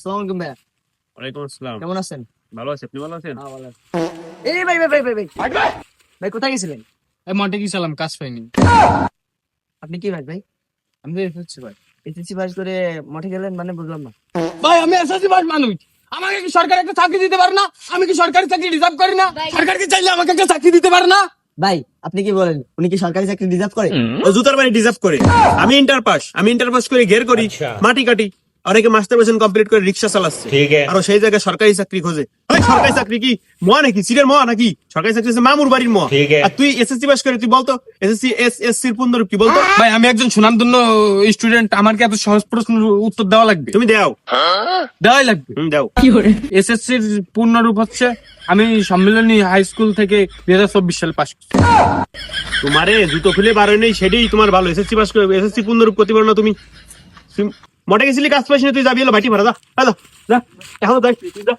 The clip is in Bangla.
আসসালামু আলাইকুম ভাইয়া। ওয়ালাইকুম আসসালাম। কেমন আছেন? ভালো আছি, আপনি ভালো আছেন? ভালো আছি। এই ভাই ভাই ভাই ভাই ভাই ভাই কোথায় গেছিলেন? মাঠে গেছিলাম, কাজ পাইনি। আপনি কি ভাই ভাই? আমি তো এসেছি ভাই। এসএসসি পাস করে মঠে গেলেন মানে বুঝলাম না। ভাই আমি এসএসসি পাস মানুষ, আমাকে কি সরকার একটা চাকরি দিতে পারে না? আমি কি সরকারি চাকরি রিজার্ভ করি না? সরকারকে চাইলে আমাকে একটা চাকরি দিতে পারে না? ভাই আপনি কি বলেন, উনি কি সরকারি চাকরি ডিজার্ভ করে? ও জুতার বাড়ি ডিজার্ভ করে। আমি ইন্টার পাস করে ঘের করি, মাটি কাটি। অনেকে মাস্টার পার্সন কমপ্লিট করে রিক্সা চালাচ্ছে, আর ও সেই জায়গায় সরকারি চাকরি খোঁজে। ওই সরকারি চাকরি কি মোয়া নাকি, সিটের মোয়া নাকি? সরকারি চাকরি হচ্ছে মামুর বাড়ির মোয়া। আর তুই এসএসসি পাস করে তুই বলতো এসএসসি এর পূর্ণরূপ কি বলতো? ভাই আমি একজন সুনামধন্য স্টুডেন্ট, আমার কি এত সহজ প্রশ্নের উত্তর দেওয়া লাগবে? তুমি দাও, দেওয়াই লাগবে। দাও। এসএসসি এর পূর্ণরূপ হচ্ছে, আমি সম্মিলনী হাই স্কুল থেকে 2024 সালে পাস করছি। তোমারে জুতো খুলে বার হয় নেই, সেটাই তোমার ভালো। এসএসসি পাস করে এসএসসি পূর্ণরূপ করতে পারো না তুমি। মোটে গেছিলি কাজ পাইস না, তুই যাবি হলো ভাইটি ভাড়া। যা যা যা, এখন যাই যা।